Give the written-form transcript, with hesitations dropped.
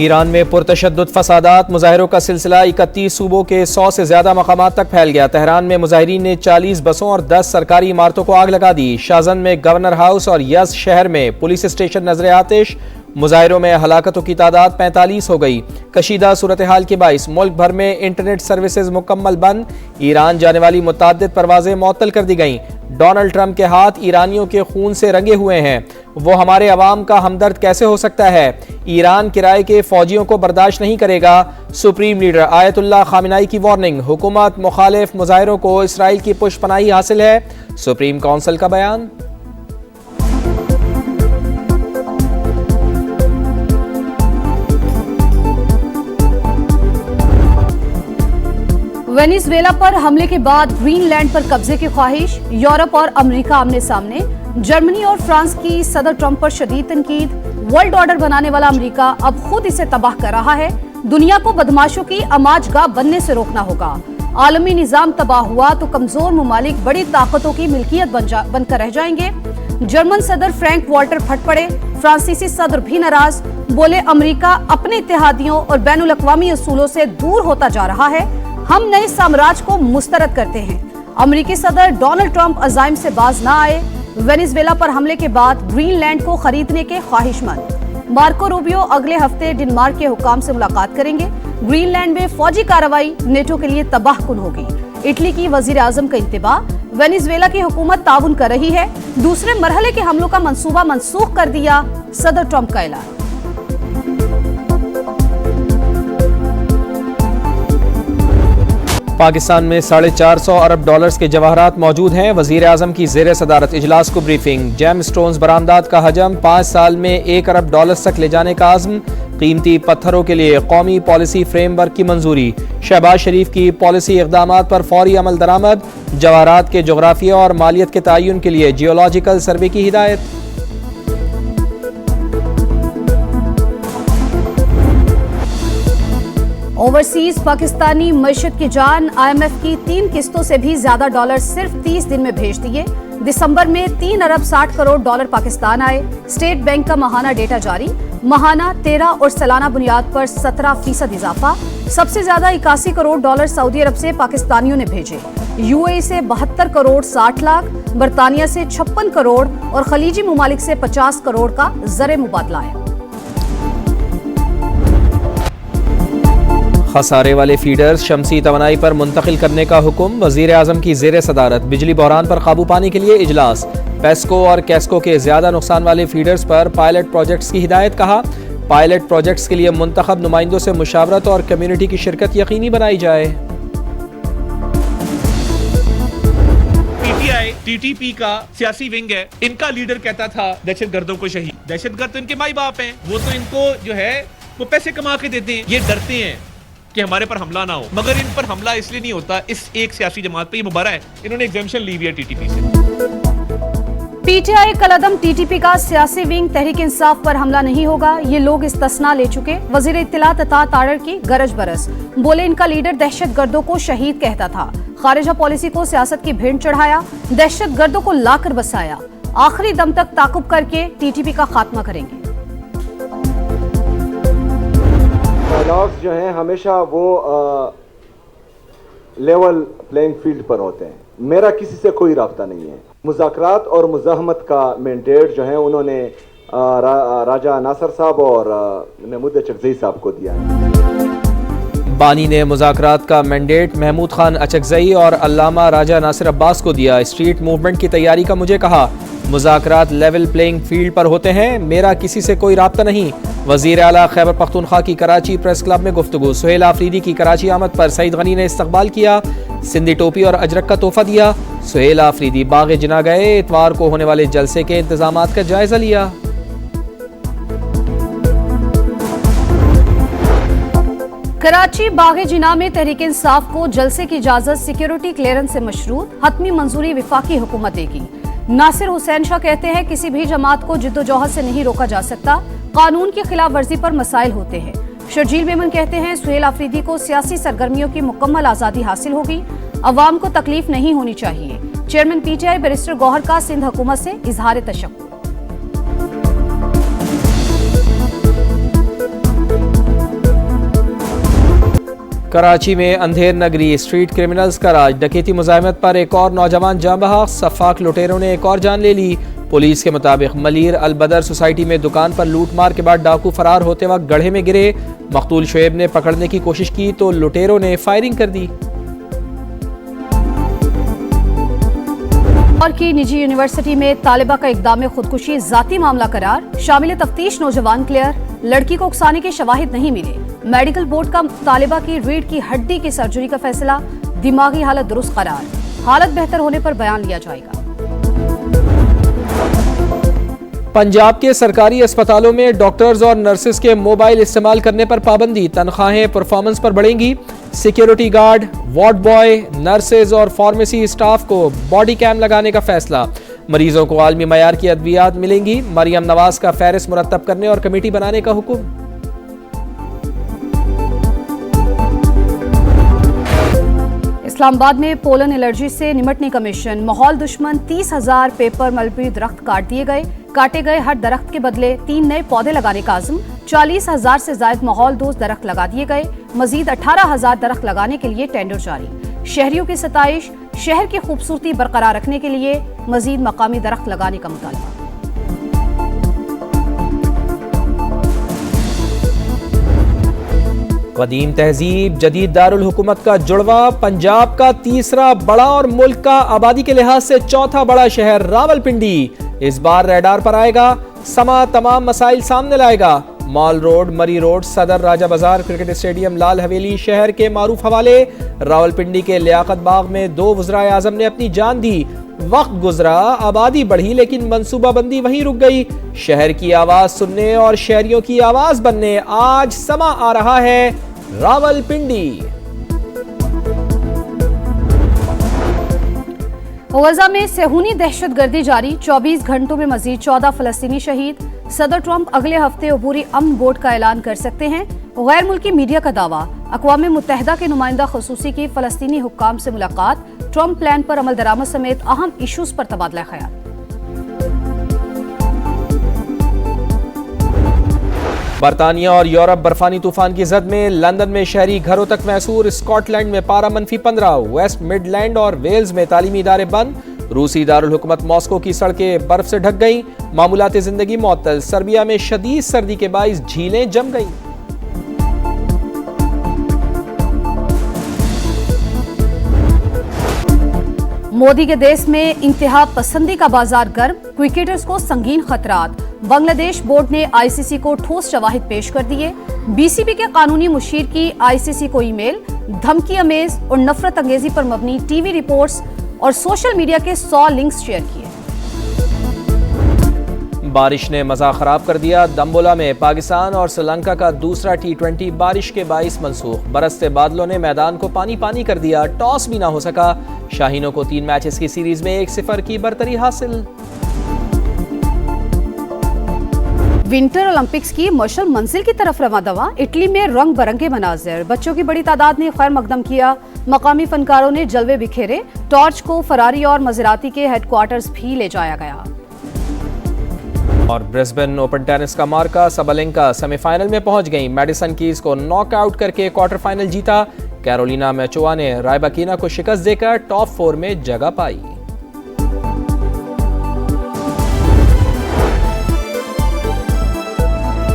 Iran में पुरतशद्दुद फसादात, मुजाहिरों का सिलसिला 31 सूबों के 100 से ज्यादा मकामात तक फैल गया। तेहरान में मुजाहिरीन ने 40 बसों और 10 सरकारी इमारतों को आग लगा दी। शाजन में गवर्नर हाउस और यज़ शहर में पुलिस स्टेशन नजर आतिश। मुजाहिरों में हलाकतों की तादाद 45 हो गई। कशीदा सूरत हाल के बाइस मुल्क भर में इंटरनेट सर्विसेज मुकम्मल बंद। ईरान जाने वाली मुतअद्दिद परवाजें मुअत्तल कर दी गईं। डोनाल्ड ट्रंप के हाथ ईरानियों के खून से रंगे हुए हैं, वो हमारे अवाम का हमदर्द कैसे हो सकता है? ईरान किराए के फौजियों को बर्दाश्त नहीं करेगा। सुप्रीम लीडर आयतुल्लाह खामिनाई की वार्निंग, हुकूमत मुखालिफ मुजाहिरों को इसराइल की पुष्पनाही हासिल है। सुप्रीम काउंसिल का बयान। वेनेजुएला पर हमले के बाद ग्रीनलैंड पर कब्जे की ख्वाहिश। यूरोप और अमेरिका आमने सामने। जर्मनी और फ्रांस की सदर ट्रंप पर शदीद तनकीद। वर्ल्ड ऑर्डर बनाने वाला अमेरिका अब खुद इसे तबाह कर रहा है। दुनिया को बदमाशों की अमाजगाह बनने से रोकना होगा। आलमी निजाम तबाह हुआ तो कमजोर मुमालिक बड़ी ताकतों की मिल्कियत बनकर रह जाएंगे। जर्मन सदर फ्रैंक वॉल्टर फट पड़े। फ्रांसीसी सदर भी नाराज, बोले अमेरिका अपने इत्तेहादियों और बैनुल अक़वामी असूलों से दूर होता जा रहा है। हम नए साम्राज्य को मुस्तरद करते हैं। अमेरिकी सदर डोनाल्ड ट्रंप अज़ाइम से बाज ना आए। वेनेजुएला पर हमले के बाद ग्रीनलैंड को खरीदने के ख्वाहिशमंद। मार्को रूबियो अगले हफ्ते डेनमार्क के हुकाम से मुलाकात करेंगे। ग्रीनलैंड में फौजी कार्रवाई नेटो के लिए तबाहकुन होगी। इटली की वजीर आजम का इंतबाह। वेनेजुएला की हुकूमत ताउन कर रही है। दूसरे मरहले के हमलों का मंसूबा मनसूख कर दिया, सदर ट्रंप का ऐलान। पाकिस्तान में 450 अरब डॉलर्स के जवाहरात मौजूद हैं। वजीर आजम की जेर सदारत इजलास को ब्रीफिंग। जेम स्टोन्स बरामदात का हजम 5 साल में 1 अरब डॉलर्स तक ले जाने का आज़म। कीमती पत्थरों के लिए कौमी पॉलिसी फ्रेमवर्क की मंजूरी। शहबाज शरीफ की पॉलिसी इक़दामात पर फौरी अमल दरामद। जवाहरात के जोग्राफिया और मालियत के तयन के लिए जियोलॉजिकल सर्वे की हिदायत। ओवरसीज पाकिस्तानी मईशत की जान। IMF की 3 किस्तों से भी ज्यादा डॉलर सिर्फ 30 दिन में भेज दिए। दिसंबर में 3 अरब 60 करोड़ डॉलर पाकिस्तान आए। स्टेट बैंक का माहाना डेटा जारी। माहाना 13 और सालाना बुनियाद पर 17% इजाफा। सबसे ज्यादा 81 करोड़ डॉलर सऊदी अरब से पाकिस्तानियों ने भेजे। UAE से 72 करोड़ 60 लाख, बरतानिया से 56 करोड़ और खलीजी मुमालिक से 50 करोड़ का ज़र मुबादला है। खसारे वाले फीडर्स शमसी तवानाई पर मुंतकिल करने का हुक्म। वजीर आजम की जेर सदारत बिजली बहरान पर काबू पाने के लिए इजलास। पेस्को और कैस्को के ज्यादा नुकसान वाले फीडर्स पर पायलट प्रोजेक्ट्स की हिदायत। कहा पायलट प्रोजेक्ट्स के लिए मुंतखब नुमाइंदों से मुशावरत और कम्युनिटी की शिरकत यकीनी बनाई जाए। TTP का सियासी विंग है, इनका लीडर कहता था दहशतगर्दों को शहीद। दहशतगर्द तो इनके माई बाप हैं, वो तो इनको जो है वो पैसे कमा के देते हैं। ये डरते हैं कि हमारे पर हमला ना हो, मगर इन पर हमला इसलिए नहीं होता, इस एक सियासी जमात पे ये मुबारक है, इन्होंने एग्जेम्पशन ली हुई है TTP से। PTI कलअदम TTP का सियासी विंग तहरीक इंसाफ पर हमला नहीं होगा, ये लोग इस्तिस्ना ले चुके। वजीर इत्तलात अता तारड़ की गरज बरस, बोले इनका लीडर दहशतगर्दों को शहीद कहता था। खारिजा पॉलिसी को सियासत की भेंट चढ़ाया, दहशतगर्दों को लाकर बसाया। आखिरी दम तक ताकुब करके TTP का खात्मा करेंगे। डायलॉग्स जो हैं हमेशा वो लेवल प्लेइंग फील्ड पर होते हैं। मेरा किसी से कोई राब्ता नहीं है। मुज़ाकरात और मुज़ाहमत का मैंडेट जो है उन्होंने राजा नासर साहब और महमूद अचकज़ई साहब को दिया है। बानी ने मुज़ाकरात का मैंडेट महमूद खान अचकज़ई और अल्लामा राजा नासिर अब्बास को दिया। स्ट्रीट मूवमेंट की तैयारी का मुझे कहा। मुज़ाकरात लेवल प्लेइंग फील्ड पर होते हैं, मेरा किसी से कोई राब्ता नहीं। वज़ीर आला खैबर पख्तूनख्वा की कराची प्रेस क्लब में गुफ्तगू। सुहेल आफरीदी की कराची आमद पर सईद गनी ने इस्तकबाल किया। सिंधी टोपी और अजरक का तोहफा दिया। सुहेल आफरीदी बाग जिना गए। इतवार को होने वाले जलसे के इंतजामात का जायजा लिया। कराची बाग जिना में तहरीक इंसाफ को जलसे की इजाजत सिक्योरिटी क्लियरेंस से मशरूत। हतमी मंजूरी विफाकी हुकूमत देगी। नासिर हुसैन शाह कहते हैं किसी भी जमात को जिद्दोजहद से नहीं रोका जा सकता, कानून की खिलाफ वर्जी पर मसाइल होते हैं। शर्जील मेमन कहते हैं सुहेल आफरीदी को सियासी सरगर्मियों की मुकम्मल आज़ादी हासिल होगी, अवाम को तकलीफ नहीं होनी चाहिए। चेयरमैन PTI बैरिस्टर गौहर का सिंध हुकूमत से इजहार तशक्कुर। कराची में अंधेर नगरी स्ट्रीट क्रिमिनल्स का राज। डकैती मुजाहिमत पर एक और नौजवान जाँ बहक। सफाक लुटेरों ने एक और जान ले ली। पुलिस के मुताबिक मलीर अल बदर सोसाइटी में दुकान पर लूटमार के बाद डाकू फरार होते वक्त गड्ढे में गिरे। मकतूल शुएब ने पकड़ने की कोशिश की तो लुटेरों ने फायरिंग कर दी। और की निजी यूनिवर्सिटी में तालिबा का इक़दाम खुदकुशी जाती मामला करार। शामिल तफ्तीश नौजवान क्लियर। लड़की को उकसाने के शवाहिद नहीं मिले। मेडिकल बोर्ड का तालिबा की रीढ़ की हड्डी की सर्जरी का फैसला। दिमागी हालत दुरुस्त करार। हालत बेहतर होने पर बयान लिया जाएगा। पंजाब के सरकारी अस्पतालों में डॉक्टर्स और नर्सेस के मोबाइल इस्तेमाल करने पर पाबंदी। तनख्वाहें परफॉर्मेंस पर बढ़ेंगी। Security guard, ward boy, nurses और फार्मेसी स्टाफ को बॉडी कैम लगाने का फैसला। मरीजों को आलमी मयार की अद्वियात मिलेंगी। मरियम नवाज का फहरिस्त मुरत्तब करने और कमेटी बनाने का हुक्म। इस्लामाबाद में पोलन एलर्जी से निमटने का मिशन। माहौल दुश्मन 30,000 पेपर मलबी दरख्त काट दिए गए। काटे गए हर दरख्त के बदले 3 नए पौधे लगाने का आज़म। 40,000 से ज्यादा माहौल दोस्त दरख्त लगा दिए गए। मजीद 18,000 दरख्त लगाने के लिए टेंडर जारी। शहरियों की सताइश। शहर की खूबसूरती बरकरार रखने के लिए मजीद मकामी दरख्त लगाने का मुतालबा। कदीम तहजीब जदीद दारुल हुकूमत का जुड़वा। पंजाब का तीसरा बड़ा और मुल्क का आबादी के लिहाज से चौथा बड़ा शहर रावलपिंडी इस बार रडार पर आएगा। समा तमाम मसाइल सामने लाएगा। मॉल रोड, मरी रोड, सदर, राजा बाजार, क्रिकेट स्टेडियम, लाल हवेली शहर के मारूफ हवाले। रावलपिंडी के लियाकत बाग में 2 वज़राए आज़म ने अपनी जान दी। वक्त गुजरा, आबादी बढ़ी, लेकिन मंसूबाबंदी वहीं रुक गई। शहर की आवाज सुनने और शहरियों की आवाज बनने आज समा आ रहा है रावलपिंडी। गजा में सेहूनी दहशतगर्दी जारी। 24 घंटों में मजीद 14 फलस्तीनी शहीद। सदर ट्रंप अगले हफ्ते अबूरी अमन बोर्ड का ऐलान कर सकते हैं। गैर मुल्की मीडिया का दावा। अक़वाम मुत्तहिदा के नुमाइंदा खसूसी की फलस्तीनी हुक्काम से मुलाकात। ट्रंप प्लान पर अमल दरामद समेत अहम इशूज पर तबादला ख्याल। बरतानिया और यूरोप बर्फानी तूफान की जद में। लंदन में शहरी घरों तक मैसूर। स्कॉटलैंड में पारा -15। वेस्ट मिडलैंड और वेल्स में तालीमी इदारे बंद। रूसी दारुल हुकूमत मॉस्को की सड़कें बर्फ से ढक गईं। मामूलात जिंदगी मुअत्तल। सर्बिया में शदीद सर्दी के बाइस झीलें जम गईं। मोदी के देश में इंतहा पसंदी का बाजार गर्म। क्रिकेटर्स को संगीन खतरात। बांग्लादेश बोर्ड ने आईसीसी को ठोस शवाहिद पेश कर दिए। बीसीबी के कानूनी मुशीर की आईसीसी को ईमेल। धमकी अमेज और नफरत अंगेजी पर मबनी टीवी रिपोर्ट्स और सोशल मीडिया के 100 लिंक्स शेयर किए। बारिश ने मजा खराब कर दिया। दम्बोला में पाकिस्तान और श्रीलंका का दूसरा T20 बारिश के बाइस मनसूख। बरसते बादलों ने मैदान को पानी पानी कर दिया। टॉस भी ना हो सका। शाहीनों को 3 मैचेस की सीरीज में 1-0 की बरतरी हासिल। विंटर ओलंपिक्स की मशअल मंजिल की तरफ रवा दवा। इटली में रंग बिरंगे मनाजिर। बच्चों की बड़ी तादाद ने खैर मकदम किया। मकामी फनकारों ने जलवे बिखेरे। टॉर्च को फरारी और मजराती के हेडक्वार्टर्स भी ले जाया गया। और ब्रिस्बेन ओपन टेनिस का मार्का सबलेंका सेमीफाइनल में पहुंच गई। मैडिसन कीज को नॉकआउट करके क्वार्टर फाइनल जीता। कैरोलिना मैचोवा ने रायबाकिना को शिकस्त देकर टॉप 4 में जगह पाई।